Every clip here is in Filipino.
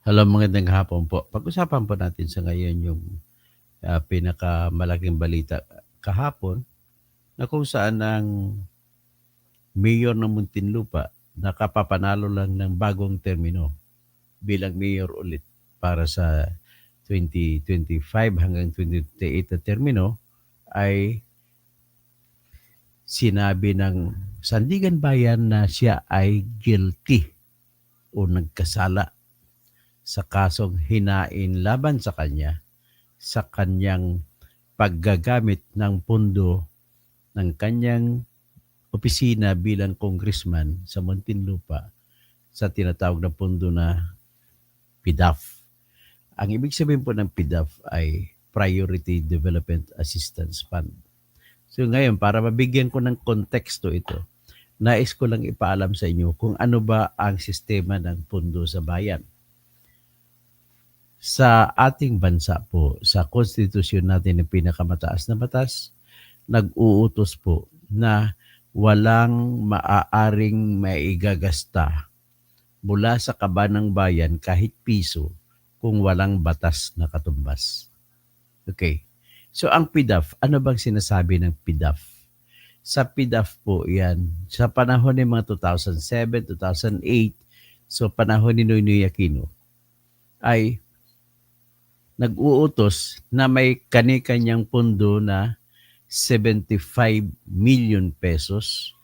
Hello, magandang hapon po. Pag-usapan po natin sa ngayon yung pinakamalaking balita kahapon na kung saan ang mayor ng Muntinlupa nakapapanalo lang ng bagong termino bilang mayor ulit para sa 2025 hanggang 2028 na termino ay sinabi ng Sandigan Bayan na siya ay guilty o nagkasala sa kasong hinain laban sa kanya sa kanyang paggagamit ng pondo ng kanyang opisina bilang congressman sa Muntinlupa sa tinatawag na pondo na PDAF. Ang ibig sabihin po ng PDAF ay Priority Development Assistance Fund. So ngayon, para mabigyan ko ng konteksto ito, nais ko lang ipaalam sa inyo kung ano ba ang sistema ng pondo sa bayan. Sa ating bansa po, sa konstitusyon natin ng pinakamataas na batas, nag-uutos po na walang maaaring maigagasta mula sa kaba ng bayan kahit piso kung walang batas na katumbas. Okay. So ang PDAF, ano bang sinasabi ng PDAF? Sa PDAF po yan, sa panahon ng mga 2007, 2008, so panahon ni Noynoy Aquino, ay nag-uutos na may kani-kanyang pundo na 75 million pesos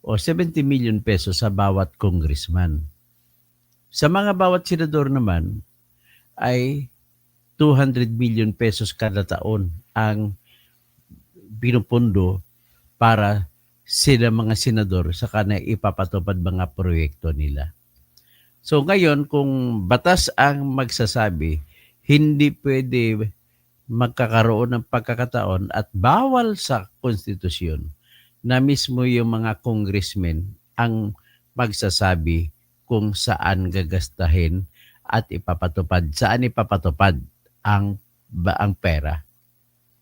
o 70 million pesos sa bawat congressman. Sa mga bawat senador naman ay 200 million pesos kada taon ang pinupundo para sila mga senador sa kanila ipapatupad mga proyekto nila. So ngayon, kung batas ang magsasabi, hindi pwede magkakaroon ng pagkakataon at bawal sa konstitusyon na mismo yung mga congressmen ang magsasabi kung saan gagastahin at saan ipapatupad ang pera.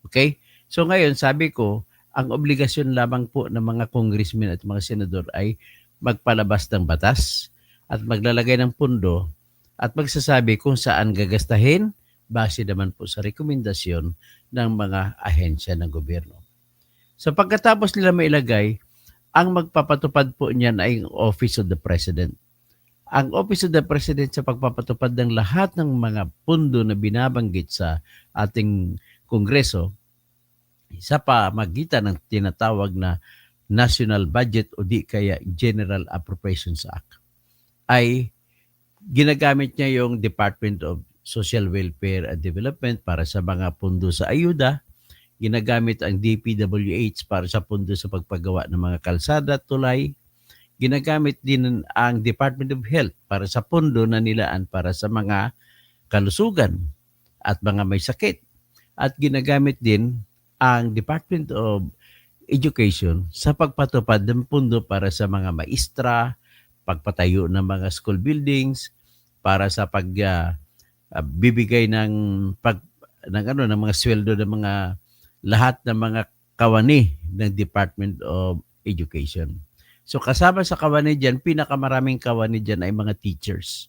Okay? So ngayon, sabi ko, ang obligasyon lamang po ng mga congressmen at mga senador ay magpalabas ng batas at maglalagay ng pundo at magsasabi kung saan gagastahin base naman po sa rekomendasyon ng mga ahensya ng gobyerno. So pagkatapos nila mailagay, ang magpapatupad po niyan ay ang Office of the President. Ang Office of the President sa pagpapatupad ng lahat ng mga pundo na binabanggit sa ating Kongreso sa pamagitan ng tinatawag na National Budget o di kaya General Appropriations Act ay ginagamit niya yung Department of Social Welfare and Development para sa mga pundo sa ayuda, ginagamit ang DPWH para sa pundo sa pagpagawa ng mga kalsada at tulay, ginagamit din ang Department of Health para sa pundo na nilaan para sa mga kalusugan at mga may sakit. At ginagamit din ang Department of Education sa pagpatupad ng pundo para sa mga maestra, pagpatayo ng mga school buildings, para sa bibigay ng mga sweldo ng mga lahat ng mga kawani ng Department of Education. So kasama sa kawani diyan, pinakamaraming kawani diyan ay mga teachers.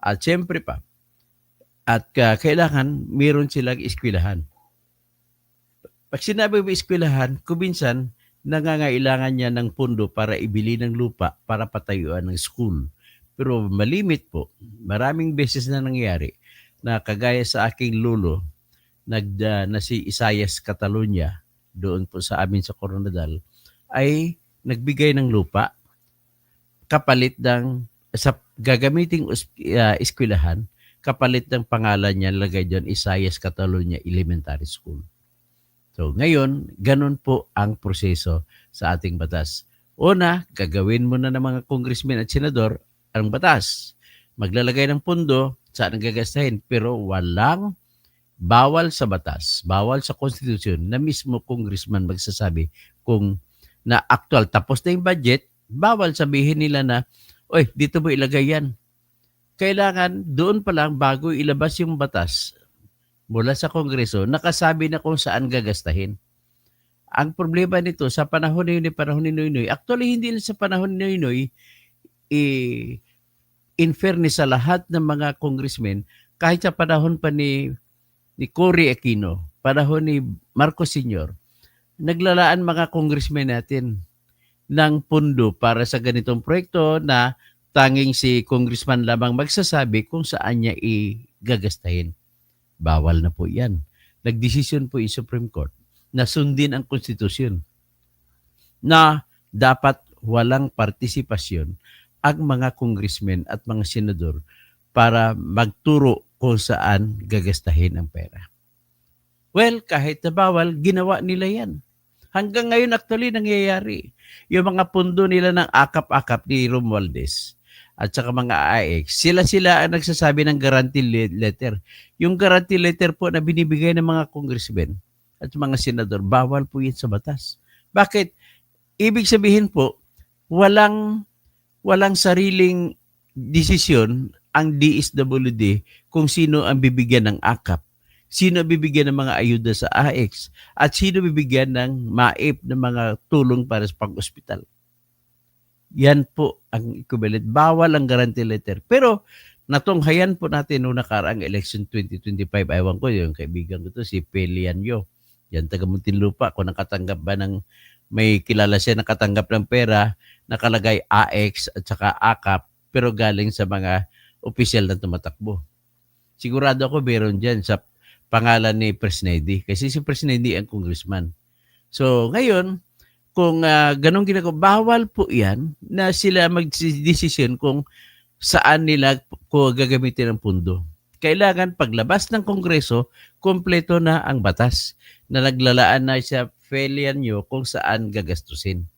At siyempre pa, at kailangan meron silang eskwelahan. Pag sinabi mo eskwelahan, kuminsan nangangailangan niya ng pundo para ibili ng lupa para patayuan ng school. Pero malimit po, maraming beses na nangyari na kagaya sa aking lolo, na si Isayas Catalunya, doon po sa amin sa Coronadal, ay nagbigay ng lupa kapalit ng sa gagamiting eskwelahan, kapalit ng pangalan niya, lagay doon Isayas Catalunya Elementary School. So ngayon, ganun po ang proseso sa ating batas. Una, gagawin mo na ng mga congressmen at senador ang batas. Maglalagay ng pundo, saan ang gagastahin, pero walang bawal sa batas, bawal sa konstitusyon na mismo congressman magsasabi kung na actual tapos na yung budget, bawal sabihin nila na, oy, dito mo ilagay yan. Kailangan doon pa lang bago ilabas yung batas mula sa Kongreso, nakasabi na kung saan gagastahin. Ang problema nito sa panahon ni Noynoy, actually hindi na sa panahon ni Noynoy, in fairness sa lahat ng mga congressmen, kahit sa panahon pa ni Cory Aquino, panahon ni Marcos Sr., naglalaan mga congressmen natin ng pundo para sa ganitong proyekto na tanging si congressman lamang magsasabi kung saan niya igagastahin. Bawal na po yan. Nagdesisyon po yung Supreme Court na sundin ang konstitusyon na dapat walang partisipasyon ang mga congressmen at mga senador para magturo kung saan gagastahin ang pera. Well, kahit na bawal, ginawa nila yan. Hanggang ngayon actually nangyayari. Yung mga pundo nila ng akap-akap ni Romualdez at saka mga AX, sila ang nagsasabi ng guarantee letter. Yung guarantee letter po na binibigay ng mga congressmen at mga senador, bawal po yan sa batas. Bakit? Ibig sabihin po, walang sariling desisyon ang DSWD kung sino ang bibigyan ng akap, sino bibigyan ng mga ayuda sa AX, at sino bibigyan ng MAIP ng mga tulong para sa pag-ospital. Yan po ang equivalent. Bawal ang guarantee letter. Pero natunghayan po natin noong nakaraang election 2025. Ewan ko, yung kaibigan ko to, si Pelianyo. Yan, taga Muntinlupa. Kung nakatanggap ba ng, may kilala siya nakatanggap ng pera, nakalagay AX at saka AKAP, pero galing sa mga opisyal na tumatakbo. Sigurado ako meron dyan sa pangalan ni Presnedi. Kasi si Presnedi ang congressman. So, ngayon, kung ganun ginagawa, bawal po yan na sila mag-desisyon kung saan nila ko gagamitin ang pundo. Kailangan paglabas ng Kongreso, kompleto na ang batas na naglalaan na sa Felian nyo kung saan gagastusin.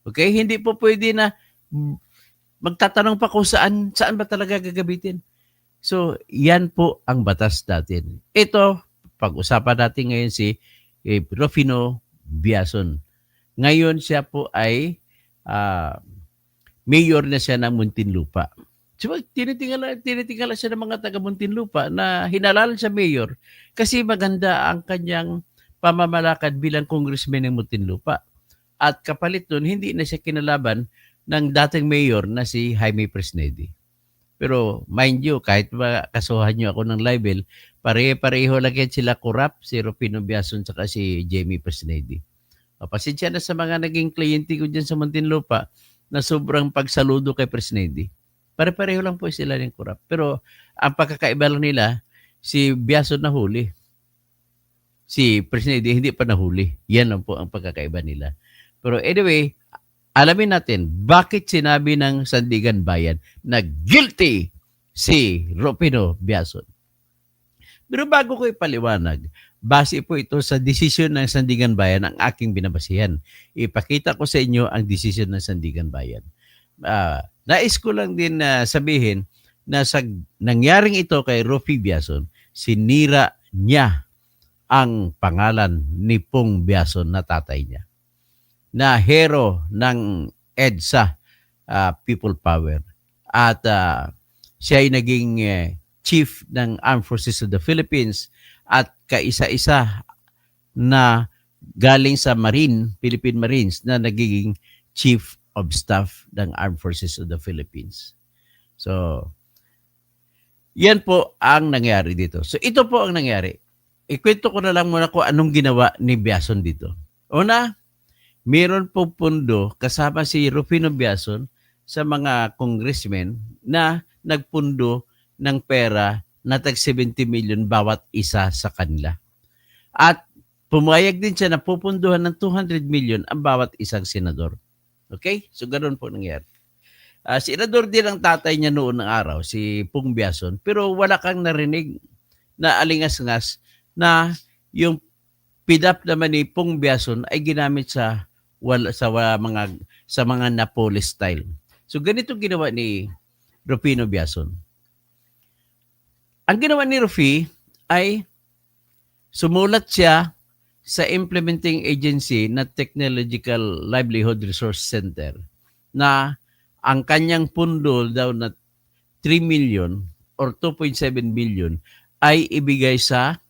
Okay? Hindi po pwede na magtatanong pa kung saan ba talaga gagamitin. So, yan po ang batas natin. Ito, pag-usapan natin ngayon si Rufino Biason. Ngayon siya po ay mayor na siya ng Muntinlupa. So, tinitingala siya ng mga taga Muntinlupa na hinalal sa mayor kasi maganda ang kanyang pamamalakad bilang congressman ng Muntinlupa. At kapalit nun, hindi na siya kinalaban ng dating mayor na si Jaime Presnedi. Pero mind you, kahit kasuhan nyo ako ng libel, pareho lang yan sila corrupt, si Rufino Biason at si Jamie Presnedi. Pasensya na sa mga naging kliyente ko dyan sa Muntinlupa na sobrang pagsaludo kay Presnedi. Pare-pareho lang po sila ng corrupt. Pero ang pagkakaiba lang nila, si Biason nahuli. Si Presnedi hindi pa nahuli. Yan lang po ang pagkakaiba nila. Pero anyway, alamin natin bakit sinabi ng Sandigan Bayan na guilty si Rufino Biason. Pero bago ko ipaliwanag, base po ito sa desisyon ng Sandigan Bayan ang aking binabasihan. Ipakita ko sa inyo ang desisyon ng Sandigan Bayan. Nais ko lang din sabihin na sa nangyaring ito kay Rufino Biason, sinira niya ang pangalan ni Pong Biason na tatay niya, na hero ng EDSA, People Power. At siya ay naging chief ng Armed Forces of the Philippines at kaisa-isa na galing sa Philippine Marines na nagiging chief of staff ng Armed Forces of the Philippines. So, yan po ang nangyari dito. So, ito po ang nangyari. Ikwento ko na lang muna kung anong ginawa ni Biason dito. Una, meron po pundo kasama si Rufino Biason sa mga congressmen na nagpundo ng pera na tag 70 million bawat isa sa kanila. At pumayag din siya na pupunduhan ng 200 million ang bawat isang senador. Okay? So, ganoon po nangyari. Senador din ang tatay niya noon ng araw, si Pong Biason, pero wala kang narinig na alingas-ngas na yung PDAP naman ni Pong Biason ay ginamit sa mga Napoles style. So ganito ginawa ni Rufino Biason. Ang ginawa ni Rufi ay sumulat siya sa implementing agency na Technological Livelihood Resource Center na ang kanyang pundo daw na 3 million or 2.7 billion ay ibigay sa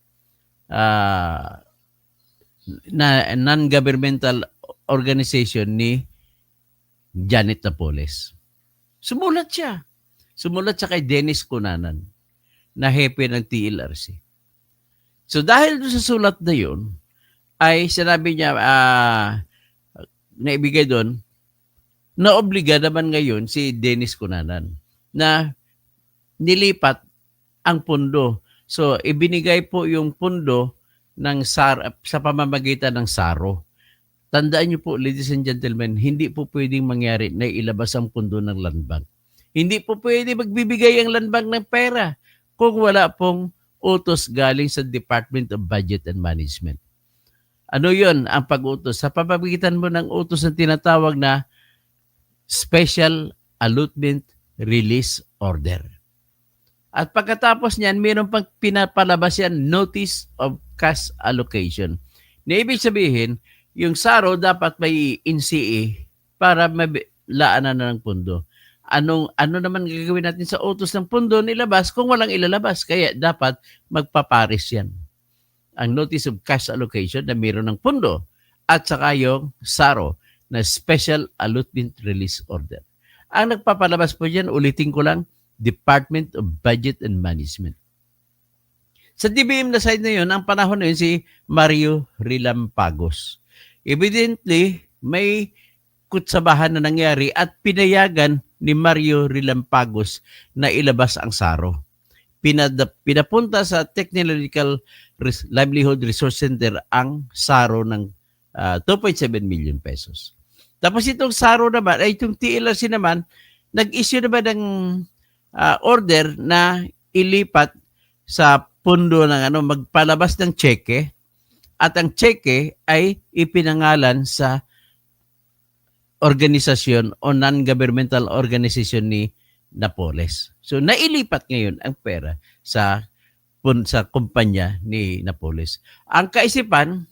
non-governmental organization ni Janet Napoles. Sumulat siya. Sumulat siya kay Dennis Cunanan na hepe ng TLRC. So dahil doon sa sulat na yun, ay sinabi niya, naibigay doon, naobliga naman ngayon si Dennis Cunanan na nilipat ang pundo. So ibinigay po yung pundo ng sa pamamagitan ng SARO. Tandaan niyo po, ladies and gentlemen, hindi po pwedeng mangyari na ilabas ang pundo ng land bank. Hindi po pwede magbibigay ang land bank ng pera kung wala pong utos galing sa Department of Budget and Management. Ano yun ang pag-utos? Sa pamamagitan mo ng utos na tinatawag na Special Allotment Release Order. At pagkatapos niyan, mayroon pang pinapalabas yan, Notice of Cash Allocation. Na ibig sabihin, yung SARO dapat may NCA para laanan na ng pundo. Ano naman gagawin natin sa utos ng pundo nilabas kung walang ilalabas? Kaya dapat magpaparis yan. Ang Notice of Cash Allocation na mayroon ng pundo at saka yung SARO na Special Allotment Release Order. Ang nagpapalabas po dyan, ulitin ko lang, Department of Budget and Management. Sa DBM na side na yun, ang panahon na yun si Mario Rilampagos. Evidently, may kutsabahan na nangyari at pinayagan ni Mario Rilampagos na ilabas ang SARO. Pinapunta sa Technological Livelihood Resource Center ang SARO ng 2.7 million pesos. Tapos itong SARO naman, ay itong TLRC naman, nag-issue naman ng order na ilipat sa pundo ng magpalabas ng cheque at ang cheque ay ipinangalan sa organisasyon o non-governmental organization ni Napoles. So nailipat ngayon ang pera sa kumpanya ni Napoles. Ang kaisipan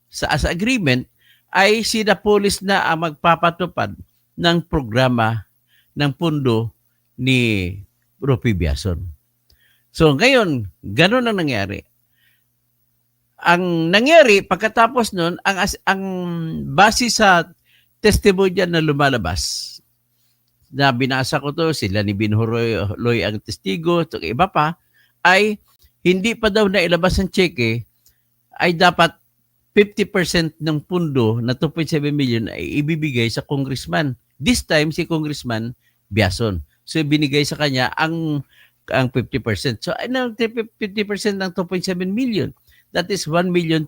sa as agreement ay si Napoles na ang magpapatupad ng programa ng pundo ni Rupi Biason. So ngayon, gano'n ang nangyari. Ang nangyari pagkatapos nun, ang base sa testimonya na lumalabas, na binasa ko to, sila ni Binhoroy ang testigo, at iba pa, ay hindi pa daw na ilabas ang cheque, ay dapat 50% ng pundo na 2.7 million ay ibibigay sa congressman. This time, si Congressman Biason. So, binigay sa kanya ang 50%. So, 50% ng 2.7 million. That is 1,350,000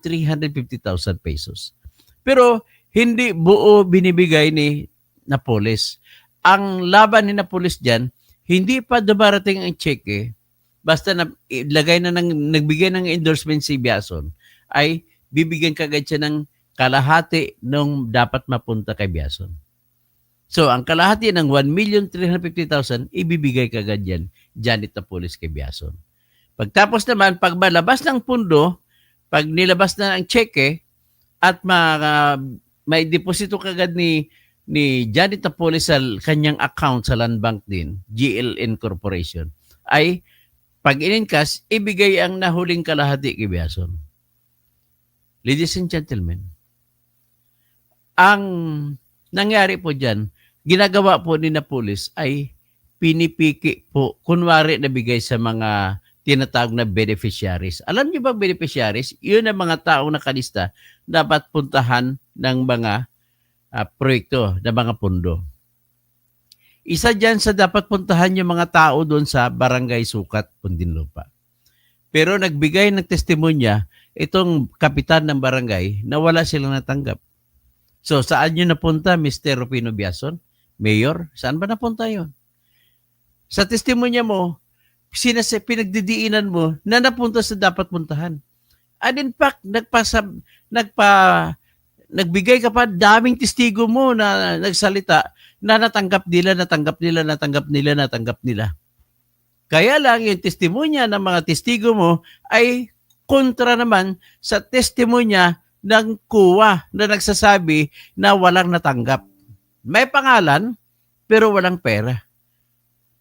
pesos. Pero, hindi buo binibigay ni Napoles. Ang laban ni Napoles dyan, hindi pa dumarating ang cheque, basta nagbigay ng endorsement si Biason, ay bibigyan kagad siya ng kalahati nung dapat mapunta kay Biason. So, ang kalahati ng 1,350,000, ibibigay kagad yan, Janet Napoles kay Biason. Pagtapos naman, pag malabas ng pundo, pag nilabas na ang cheque, at may deposito kagad ni Janet Napoles sa kanyang account sa Land Bank din, GLN Corporation, ay pag in-encash, ibigay ang nahuling kalahati kay Biason. Ladies and gentlemen, ang nangyari po dyan, ginagawa po ni Napoles ay pinipiki po, kunwari nabigay sa mga tinatawag na beneficiaries. Alam niyo ba beneficiaries? Yun ang mga taong nakalista dapat puntahan ng mga proyekto, ng mga pundo. Isa dyan sa dapat puntahan yung mga tao doon sa Barangay Sukat, Pundinlupa. Pero nagbigay ng testimonya itong kapitan ng barangay na wala silang natanggap. So saan nyo napunta, Mr. Rufino Biason? Mayor? Saan ba napunta yon? Sa testimonya mo, pinagdidiinan mo na napunta sa dapat puntahan. And in fact, nagbigay ka pa, daming testigo mo na nagsalita na natanggap nila. Kaya lang yung testimonya ng mga testigo mo ay kontra naman sa testimonya ng COA na nagsasabi na walang natanggap. May pangalan, pero walang pera.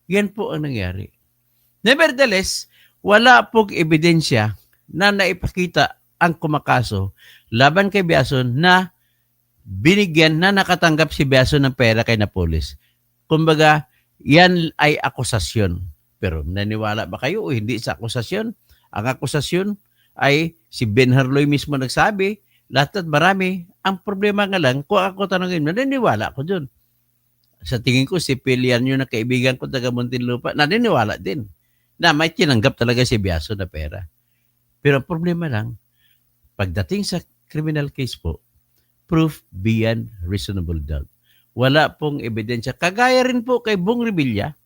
Yan po ang nangyari. Nevertheless, wala pong ebidensya na naipakita ang kumakaso laban kay Biason na binigyan na nakatanggap si Biason ng pera kay Napoles. Kumbaga, Yan ay akusasyon. Pero naniwala ba kayo o hindi sa akusasyon? Ang akusasyon ay si Ben Harloy mismo nagsabi, lahat at marami. Ang problema nga lang, kung ako tanongin, naniniwala ko dun. Sa tingin ko, si Pilian yun na kaibigan ko taga Muntinlupa, naniniwala din na may tinanggap talaga si Biaso na pera. Pero ang problema lang, pagdating sa criminal case po, proof beyond reasonable doubt. Wala pong ebidensya. Kagaya rin po kay Bong Revilla,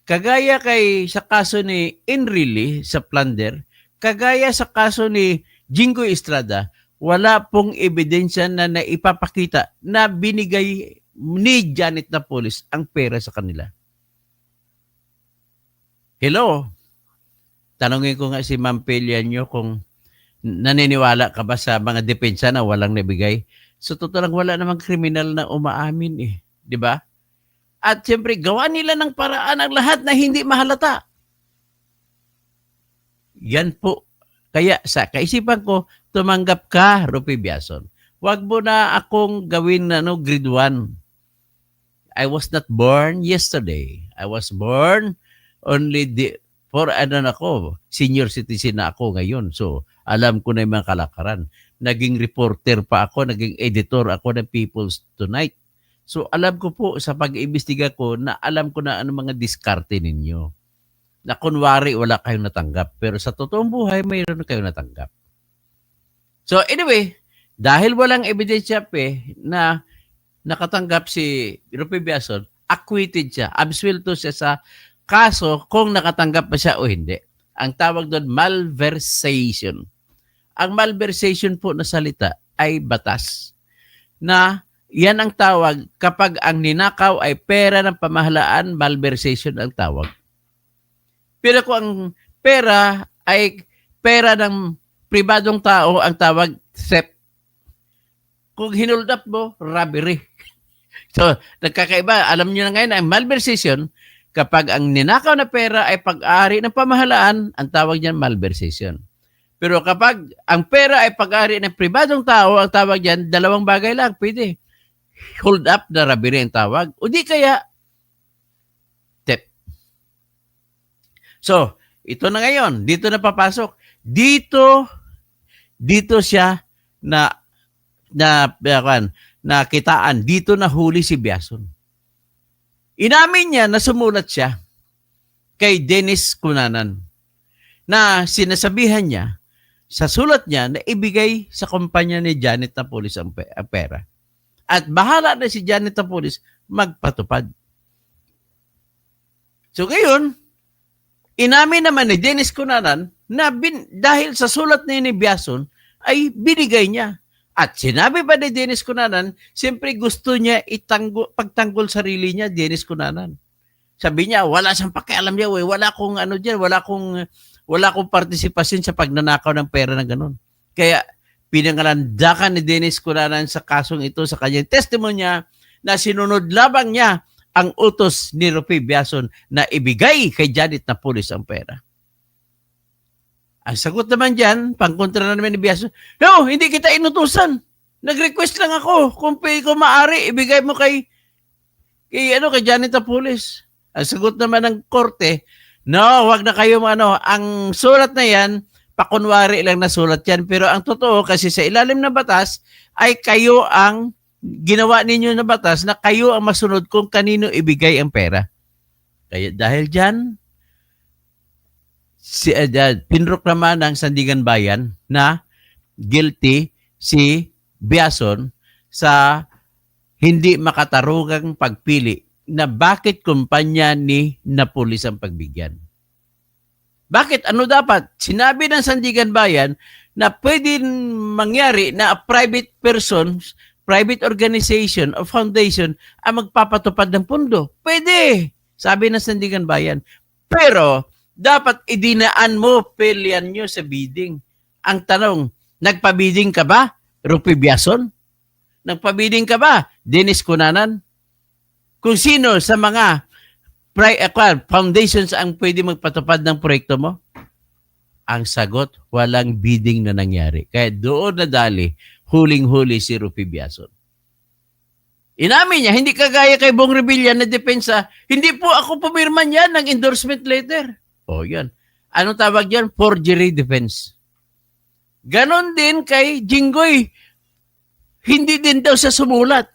kagaya kay sa kaso ni Enrile sa plunder, kagaya sa kaso ni Jingo Estrada, wala pong ebidensya na naipapakita na binigay ni Janet Napoles ang pera sa kanila. Hello? Tanungin ko nga si Ma'am Pelianyo kung naniniwala ka ba sa mga depensa na walang nabigay? So, totoo lang, wala namang kriminal na umaamin eh. Di ba? At siyempre, gawa nila ng paraan ang lahat na hindi mahalata. Yan po. Kaya sa kaisipan ko, tumanggap ka, Rupi Biason. Huwag mo na akong gawin na grade 1. I was not born yesterday. I was born only senior citizen na ako ngayon. So, alam ko na yung mga kalakaran. Naging reporter pa ako, naging editor ako ng People's Tonight. So, alam ko po sa pag-iimbestiga ko na alam ko na ano mga diskarte ninyo. Na kunwari wala kayong natanggap. Pero sa totoong buhay, mayroon kayong natanggap. So, anyway, dahil walang ebidensya na nakatanggap si Rupi Biason, acquitted siya, absuelto siya sa kaso kung nakatanggap pa siya o hindi. Ang tawag doon, malversation. Ang malversation po na salita ay batas na yan ang tawag kapag ang ninakaw ay pera ng pamahalaan, malversation ang tawag. Pero kung ang pera ay pera ng pribadong tao, ang tawag theft. Kung hinold up mo, robbery. So, nagkakaiba. Alam niyo na ngayon, ang malversation, kapag ang ninakaw na pera ay pag-ari ng pamahalaan, ang tawag niyan malversation. Pero kapag ang pera ay pag-ari ng pribadong tao, ang tawag niyan, dalawang bagay lang, pwede. Hold up na robbery ang tawag. O di kaya, theft. So, ito na ngayon. Dito na papasok. Dito siya na kitaan. Dito na huli si Biason. Inamin niya na sumulat siya kay Dennis Cunanan na sinasabihan niya sa sulat niya na ibigay sa kumpanya ni Janet Napoles ang pera. At bahala na si Janet Napoles magpatupad. So ngayon, inamin naman ni Dennis Cunanan na dahil sa sulat ni Biason ay binigay niya. At sinabi pa ni Dennis Cunanan, siyempre gusto niya pagtanggol sarili niya, Dennis Cunanan. Sabi niya, wala siyang pakialam niya, wala akong wala akong partisipasyon sa pagnanakaw ng pera ng ganun. Kaya pinangalandakan ni Dennis Cunanan sa kasong ito sa kanyang testimonya na sinunod labang niya ang utos ni Rupi Biason na ibigay kay Janet Napoles ang pera. Ang sagot naman dyan, pangkontra na naman ni Biason, no, hindi kita inutusan. Nag-request lang ako. Kung maaari, ibigay mo kay Janet Napoles. Ang sagot naman ng korte, no, wag na kayo ang sulat na yan, pakunwari lang na sulat yan. Pero ang totoo, kasi sa ilalim ng batas, ay kayo ang ginawa ninyo na batas na kayo ang masunod kung kanino ibigay ang pera. Kaya dahil dyan, pinroklama ng Sandigan Bayan na guilty si Biason sa hindi makatarugang pagpili na bakit kumpanya ni Napoles ang pagbigyan. Bakit? Ano dapat? Sinabi ng Sandigan Bayan na pwede mangyari na a private person, private organization o foundation ang magpapatupad ng pundo. Pwede, sabi ng Sandigan Bayan. Pero dapat idinaan mo Pelian nyo sa bidding. Ang tanong, nagpabidding ka ba, Rupi Biason? Nagpabidding ka ba, Dennis Cunanan? Kung sino sa mga foundations ang pwede magpatupad ng proyekto mo? Ang sagot, walang bidding na nangyari. Kaya doon nadali, huling-huli si Rupi Biason. Inamin niya, hindi kagaya kay Bong Revilla na depensa, hindi po ako pumirma niyan ng endorsement letter. O yan. Anong tawag yan? Forgery defense. Ganon din kay Jinggoy. Hindi din daw siya sumulat.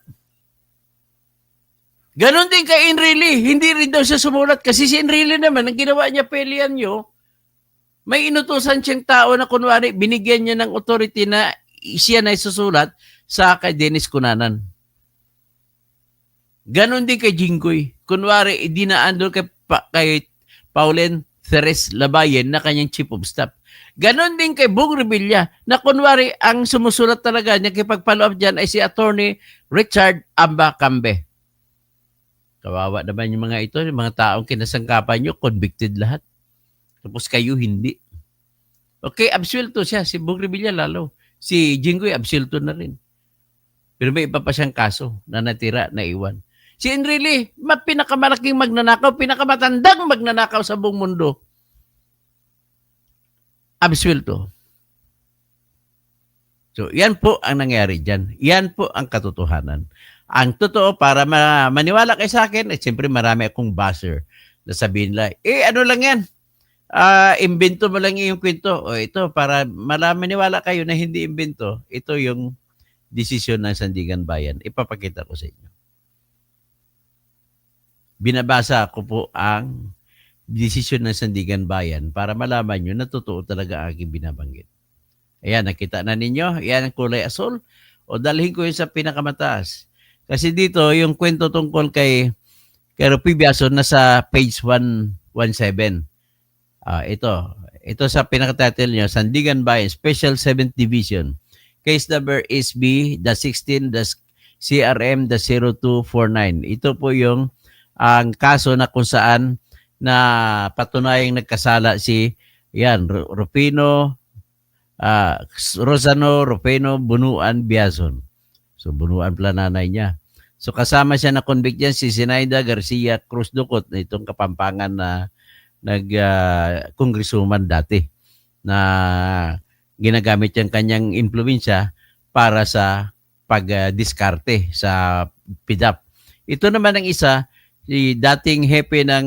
Ganon din kay Enrile. Hindi rin daw siya sumulat. Kasi si Enrile naman, ang ginawa niya Pelianyo, may inutusan siyang tao na kunwari, binigyan niya ng authority na siya na isusulat sa kay Dennis Cunanan. Ganon din kay Jinggoy. Kunwari, dinaan doon kay Pauline Theres Labayen na kanyang chief of staff. Ganon din kay Bong Revilla na kunwari ang sumusulat talaga niya kay pagpalo up dyan ay si Attorney Richard Amba Cambe. Kawawa naman yung mga ito, yung mga taong kinasangkapan nyo, convicted lahat. Tapos kayo hindi. Okay, absuelto siya. Si Bong Revilla lalo. Si Jinggoy absuelto na rin. Pero may iba pa siyang kaso na natira, na iwan. Si Enrile, pinakamalaking magnanakaw, pinakamatandang magnanakaw sa buong mundo. Absuelto. So, yan po ang nangyari dyan. Yan po ang katotohanan. Ang totoo, para maniwala kayo sa akin, siyempre marami akong buzzer na sabihin nila, ano lang yan, imbento mo lang yung kwento. O ito, para maniwala kayo na hindi imbento, ito yung desisyon ng Sandigan Bayan. Ipapakita ko sa inyo. Binabasa ko po ang desisyon ng Sandigan Bayan para malaman nyo na totoo talaga ang aking binabanggit. Ayan, nakita na ninyo. Ayan ang kulay asul. O dalhin ko yun sa pinakamataas. Kasi dito, yung kwento tungkol kay Rupi Biason nasa page 117. Ito sa pinakatitle nyo, Sandigan Bayan, Special 7th Division. Case number is B-16-CRM-0249. Ito po yung ang kaso na kung saan na patunayang nagkasala si Rufino, Rosano Rufino Bunuan Biazon. So Bunuan pala nanay niya. So kasama siya na convict yan si Zinaida Garcia Cruz Ducot na itong Kapampangan na kongresuman dati na ginagamit yung kanyang impluwensya para sa pagdiskarte sa PIDAP. Ito naman ang isa, si dating hepe ng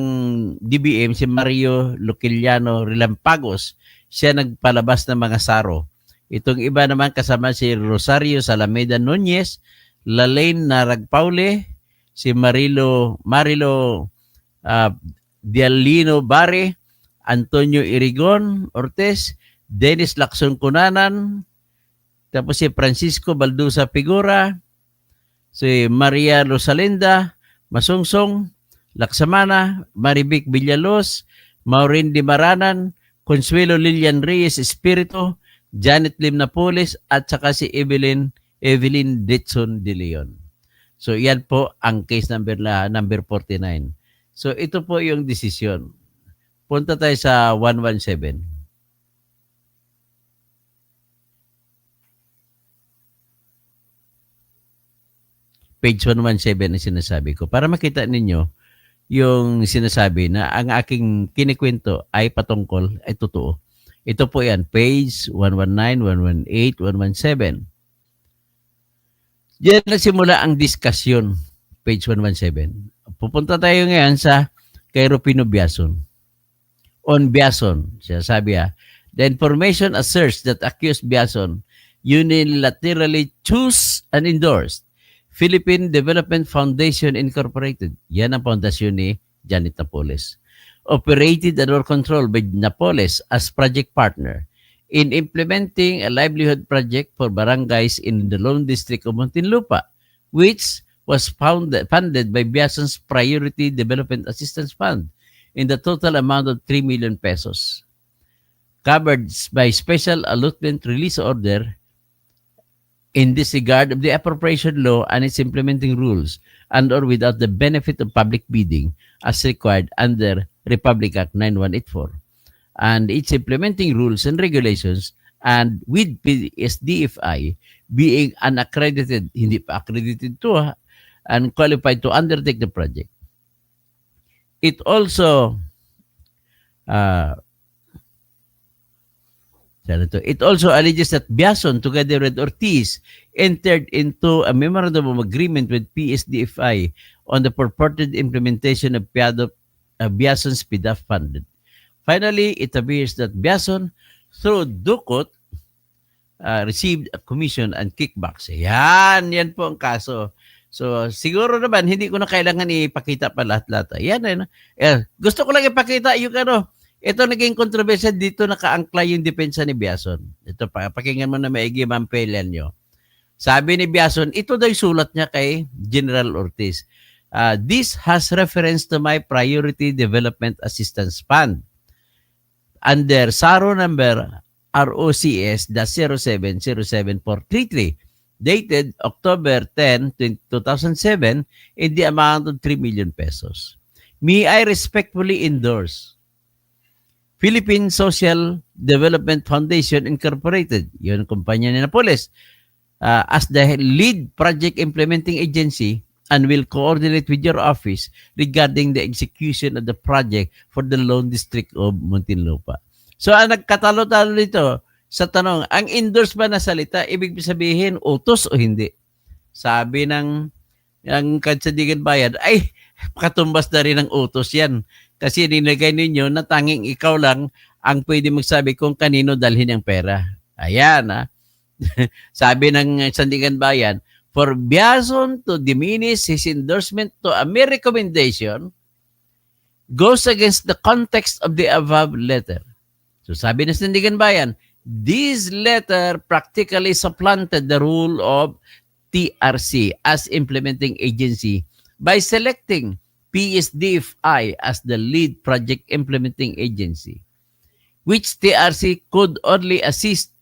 DBM, si Mario Luciliano Relampagos, siya nagpalabas ng mga saro. Itong iba naman kasama si Rosario Salameda Nunez, Lalaine Naragpaule, si Marilo Dialino Bare, Antonio Irigon Ortiz, Dennis Lacson Cunanan, tapos si Francisco Baldusa Figura, si Maria Rosalinda Masungsong, Laksamana, Marivic Villalos, Maureen Di Maranan, Consuelo Lilian Reyes Espiritu, Janet Lim Napoles, at saka si Evelyn Ditson de Leon. So yan po ang case number 49. So ito po yung desisyon. Punta tayo sa 117. Page 117 ang sinasabi ko. Para makita ninyo yung sinasabi na ang aking kinikwento ay patungkol, ay totoo. Ito po yan, page 119, 118, 117. Diyan nagsimula ang diskusyon, page 117. Pupunta tayo ngayon sa kay Rufino Biazon. On Biazon, siya sabi the information asserts that accused Biazon unilaterally chose and endorsed Philippine Development Foundation Incorporated. Yan ang foundation ni Janet Napoles. Operated and controlled by Napoles as project partner in implementing a livelihood project for barangays in the Lone District of Muntinlupa, which was funded by Biazon's Priority Development Assistance Fund in the total amount of 3 million pesos. Covered by special allotment release order in disregard of the appropriation law and its implementing rules and or without the benefit of public bidding as required under Republic Act 9184 and its implementing rules and regulations, and with PSDFI being unaccredited, hindi pa accredited to and qualified to undertake the project. It also It also alleges that Biason, together with Ortiz, entered into a memorandum of agreement with PSDFI on the purported implementation of Biason's PDAF fund. Finally, it appears that Biason, through Ducot, received a commission and kickbacks. Yan po ang kaso. So, siguro naman, hindi ko na kailangan ipakita pa lahat-lahat. Yan. Gusto ko lang ipakita yung ito naging kontrobersya dito, nakaangkla yung depensa ni Biason. Ito pa, pakinggan mo na maigi, mampelan nyo. Sabi ni Biason, ito daw yung sulat niya kay General Ortiz. This has reference to my Priority Development Assistance Fund under SARO number ROCS-0707433 dated October 10, 2007 in the amount of 3 million pesos. May I respectfully endorse Philippine Social Development Foundation Incorporated, yun ang kumpanya ni Napoles, as the lead project implementing agency and will coordinate with your office regarding the execution of the project for the Lone District of Muntinlupa. So, ang nagkatalo-talo dito sa tanong, ang endorse ba na salita, ibig sabihin, utos o hindi? Sabi ng Kansadigan Bayan, ay, katumbas na rin ng utos yan. Kasi ninagay ninyo na tanging ikaw lang ang pwede magsabi kung kanino dalhin ang pera. Ayan, Sabi ng Sandigan Bayan, for Biason to diminish his endorsement to a mere recommendation goes against the context of the above letter. So sabi ng Sandigan Bayan, this letter practically supplanted the role of TRC as implementing agency by selecting PSDFI as the lead project implementing agency, which TRC could only assist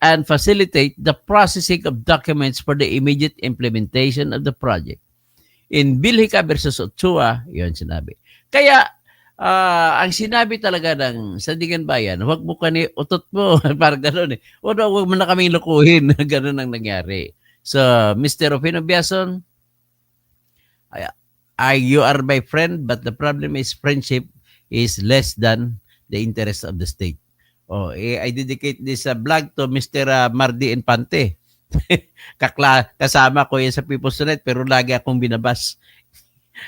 and facilitate the processing of documents for the immediate implementation of the project. In Bilhica versus Ochoa, yun sinabi. Kaya, ang sinabi talaga ng Sandigan Bayan, huwag mo utot mo, parang gano'n huwag mo na kaming lukuhin, gano'n ang nangyari. So, Mr. Rufino Biason, you are my friend, but the problem is friendship is less than the interest of the state. I dedicate this vlog to Mr. Mardi Infante. Kasama ko yan sa People's Tonight, pero lagi akong binabas.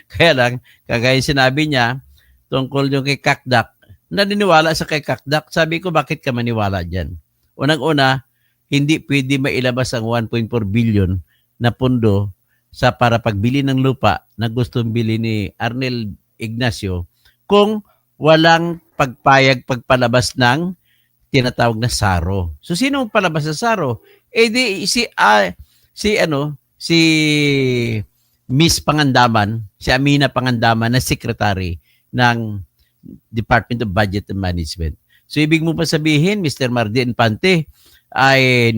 Kaya lang, kagaya sinabi niya, tungkol yung kay Kakdak, naniniwala sa kay Kakdak. Sabi ko, bakit ka maniwala dyan? Unang-una, hindi pwede mailabas ang 1.4 billion na pondo sa para pagbili ng lupa na gustong bili ni Arnel Ignacio kung walang pagpalabas ng tinatawag na SARO. So sino ang palabas ng SARO? Si Miss Pangandaman, si Amina Pangandaman na secretary ng Department of Budget and Management. So ibig mo pa sabihin, Mr. Mardi Infante, ay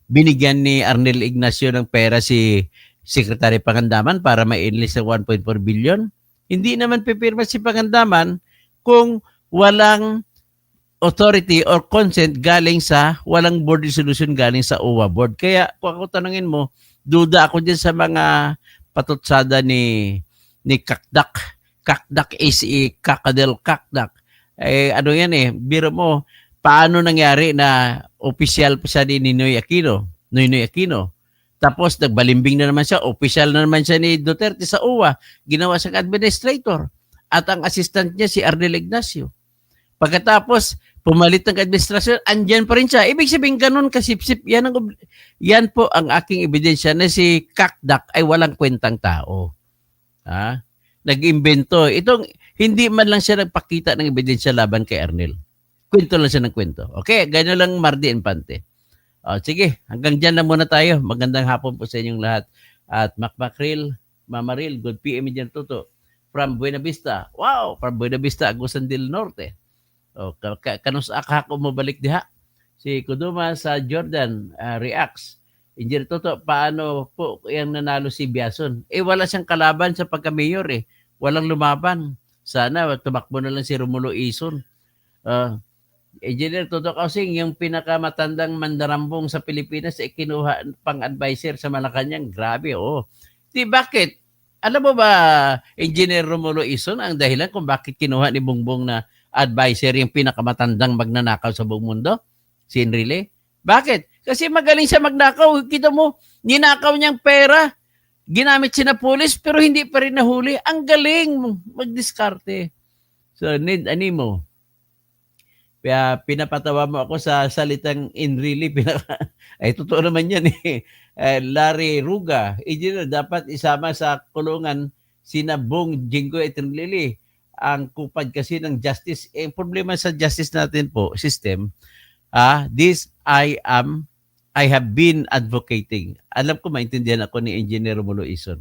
binigyan ni Arnel Ignacio ng pera si Secretary Pangandaman para ma-enlist ng 1.4 billion? Hindi naman pipirma si Pangandaman kung walang authority or consent galing sa, walang board resolution galing sa OWA board. Kaya kung ako tanungin mo, duda ako dyan sa mga patutsada ni Kakdak. Kakdak is Kakadel Kakdak. Ano yan biro mo, paano nangyari na opisyal pa siya ni Noynoy Aquino. Tapos nagbalimbing na naman siya, opisyal na naman siya ni Duterte sa OWA, ginawa siyang administrator. At ang assistant niya si Arnel Ignacio. Pagkatapos, pumalit ng administrasyon, andyan pa rin siya. Ibig sabihin, ganun kasipsip. Yan po ang aking ebidensya na si Kakdak ay walang kwentang tao. Nag-imbento. Hindi man lang siya nagpakita ng ebidensya laban kay Arnel. Kwento lang siya ng kwento. Okay, ganyan lang Mardi Infante. Sige, hanggang dyan na muna tayo. Magandang hapon po sa inyong lahat. At Makril, Mamaril, good PM dyan Toto. From Buena Vista. Wow, from Buena Vista, Agusan del Norte. Kanus akak umabalik diha. Si Kuduma sa Jordan reacts. Engineer Toto, paano po yung nanalo si Biason? Wala siyang kalaban sa pagka-mayor Walang lumaban. Sana tumakbo na lang si Romulo Ison. Engineer Toto Kausing, yung pinakamatandang mandarambong sa Pilipinas kinuha pang advisor sa Malacanang. Grabe, Di bakit? Alam mo ba, Engineer Romulo Ison, ang dahilan kung bakit kinuha ni Bongbong na advisor yung pinakamatandang magnanakaw sa buong mundo? Si Enrile. Bakit? Kasi magaling siya magnakaw. Kita mo, ninakaw niyang pera. Ginamit siya na pulis pero hindi pa rin nahuli. Ang galing magdiskarte. So, animo. Kaya pinapatawa mo ako sa salitang Enrile. Ay, totoo naman yan eh. Larry Ruga, engineer, dapat isama sa kulungan sina Bong Jinggoy at Enrile. Ang kupad kasi ng justice. Eh, problema sa justice natin po, system, this I have been advocating. Alam ko maintindihan ako ni Engineer Mulo Ison.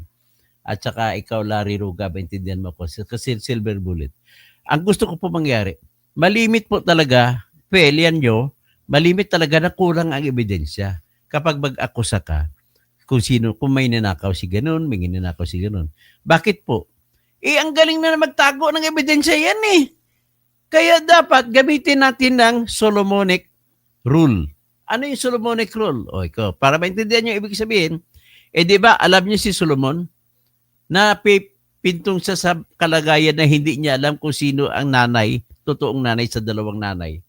At saka ikaw, Larry Ruga, maintindihan mo ako. Kasi silver bullet. Ang gusto ko po mangyari, malimit po talaga, yan nyo, malimit talaga na kulang ang ebidensya. Kapag mag-akusa ka, kung sino, kung may nanakaw si ganun, may ninakaw si ganun. Bakit po? Eh, ang galing na magtago ng ebidensya yan eh. Kaya dapat gamitin natin ng Solomonic Rule. Ano yung Solomonic Rule? O ikaw, para maintindihan nyo ibig sabihin, di ba alam niyo si Solomon na pintong siya sa kalagayan na hindi niya alam kung sino ang nanay, totoong nanay sa dalawang nanay,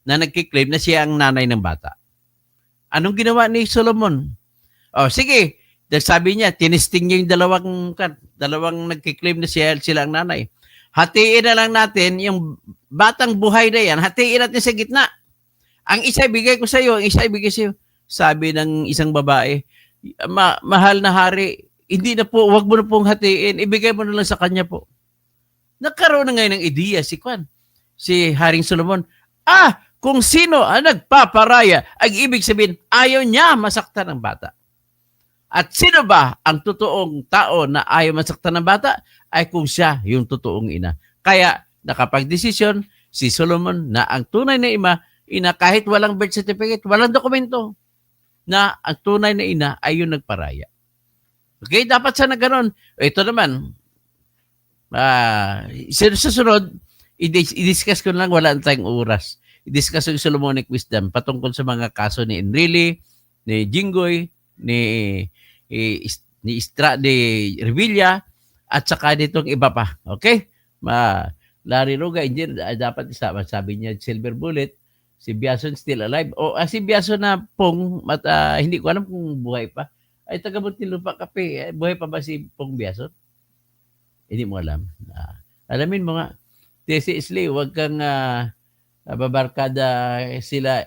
na nagkiklaim na siya ang nanay ng bata. Anong ginawa ni Solomon? Sige, sabi niya, tinisting niya yung dalawang nagkiklaim na sila ang nanay. Hatiin na lang natin yung batang buhay na yan, hatiin natin sa gitna. Ang isa ibigay ko sa iyo, ang isa ibigay sa iyo. Sabi ng isang babae, mahal na hari, hindi na po, wag mo na pong hatiin, ibigay mo na lang sa kanya po. Nagkaroon na ngayon ng ideya si Haring Solomon. Kung sino ang nagpaparaya, ang ibig sabihin, ayaw niya masaktan ng bata. At sino ba ang totoong tao na ayaw masaktan ng bata? Ay kung siya yung totoong ina. Kaya nakapag-desisyon si Solomon na ang tunay na ina kahit walang birth certificate, walang dokumento, na ang tunay na ina ay yung nagparaya. Okay, dapat sana ganon. Ito naman, sa sunod, i-discuss ko lang, wala tayong oras. I-discuss yung Solomonic Wisdom patungkol sa mga kaso ni Enrile, ni Jinggoy, ni Revilla, at saka ditong iba pa. Okay? Larry Ruga, dapat isama. Sabi niya, Silver Bullet, si Biason still alive. Si Biason na Pong, hindi ko alam kung buhay pa. Ay, taga Muntinlupa Kape. Buhay pa ba si Pong Biason? Hindi mo alam. Alamin mo nga. Tessie Isley, huwag kang babarkada sila.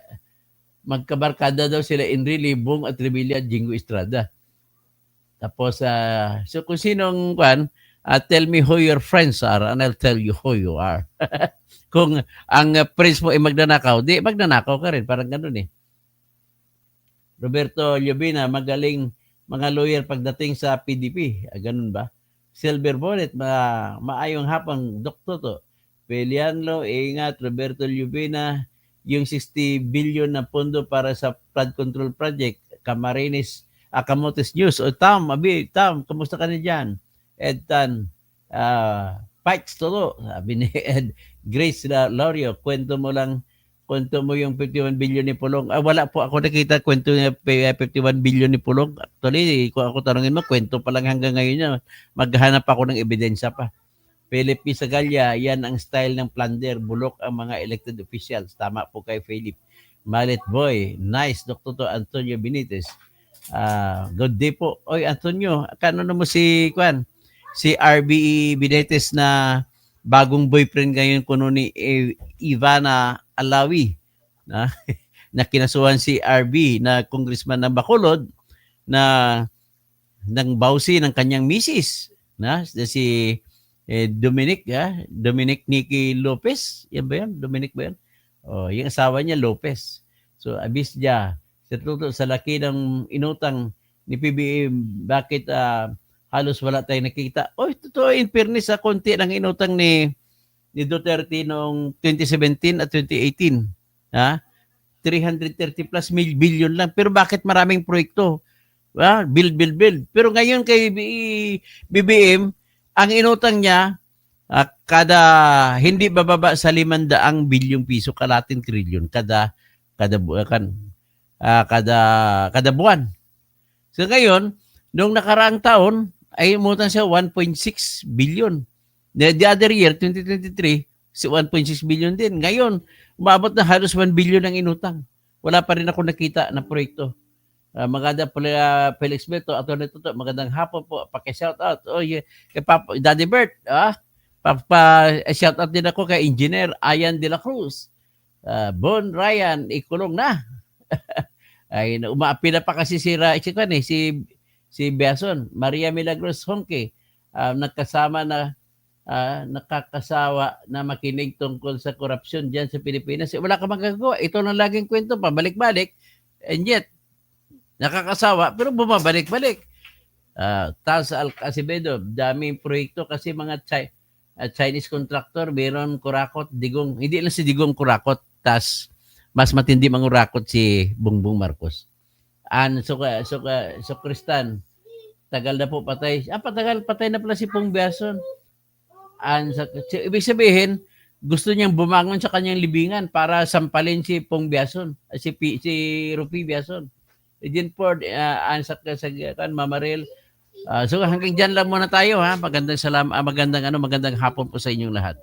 Magkabarkada daw sila Enrile, Bong at Revilla, Jingo Estrada. Tapos, so kung sinong tell me who your friends are and I'll tell you who you are. Kung ang friends mo ay magnanakaw, di magnanakaw ka rin. Parang ganun eh. Roberto Llubina, magaling mga lawyer pagdating sa PDP. Ganun ba? Silver Bullet, maayong hapang doktor to. Pelianlo, ingat. Roberto Llubina, yung 60 billion na pondo para sa flood control project. Camarines, Camotes News. Tam, kamusta ka na dyan? Ed Tan, Pikes Tolo, sabi ni Ed. Grace Lorio, kwento mo yung 51 billion ni Pulong. Wala po ako nakita kwento niya 51 billion ni Pulong. Actually, kung ako tanongin mo, kwento pa lang hanggang ngayon niya. Maghanap ako ng ebidensya pa. Philip P. Sagalia, yan ang style ng plunder. Bulok ang mga elected officials. Tama po kay Philip. Malit Boy, nice. Dr. to Antonio Benitez. Good day po. Oy, Antonio, kano mo si RBE Benitez na bagong boyfriend ngayon kuno ni Ivana Alawi na kinasuhan si RB na congressman ng Bacolod na ng bawsi ng kanyang misis na si Dominic Nicky Lopez. Yan ba yan? Dominic ba yan? Yung asawa niya Lopez. So abis niya sa laki ng inutang ni PBM, bakit halos wala tayong nakita. Totoo, in fairness, konti lang inutang ni Duterte noong 2017 at 2018. 330 plus billion lang. Pero bakit maraming proyekto? Build. Pero ngayon kay BBM, ang inutang niya, hindi bababa sa 500 bilyong piso, kalating trilyon kada buwan. So ngayon, noong nakaraang taon, ay umutang siya 1.6 billion. The other year, 2023, si 1.6 billion din. Ngayon, umabot na halos 1 billion ang inutang. wala pa rin ako nakita na proyekto. Maganda pala Felix Beto, Atty. Toto, magandang hapon po. Paki-shout out. Oh, yeah. Kay Papa, Daddy Bert, shout out din ako kay Engineer Ayan de la Cruz. Bon Ryan, ikulong na. Ay, umaapi na pa kasi si Biason, Maria Milagros Honke, nakakasawa na makinig tungkol sa korupsyon diyan sa Pilipinas. Wala ka magagawa. Ito lang laging kwento, pabalik-balik. And yet, nakakasawa, pero bumabalik-balik. Tals Acevedo, daming proyekto kasi mga Chinese contractor, meron kurakot, digong, hindi lang si digong kurakot, tas mas matindi mangurakot si Bongbong Marcos. So Kristan, tagal na po patay. Patay na pala si Pong Biason. Ibig sabihin, gusto niyang bumangon sa kanyang libingan para sampalin si Pong Biason, si Rupi Biason. Agent Ford, ansak ka sa Mamaril. So hanggang dyan lang muna tayo ha. Magandang hapon po sa inyong lahat.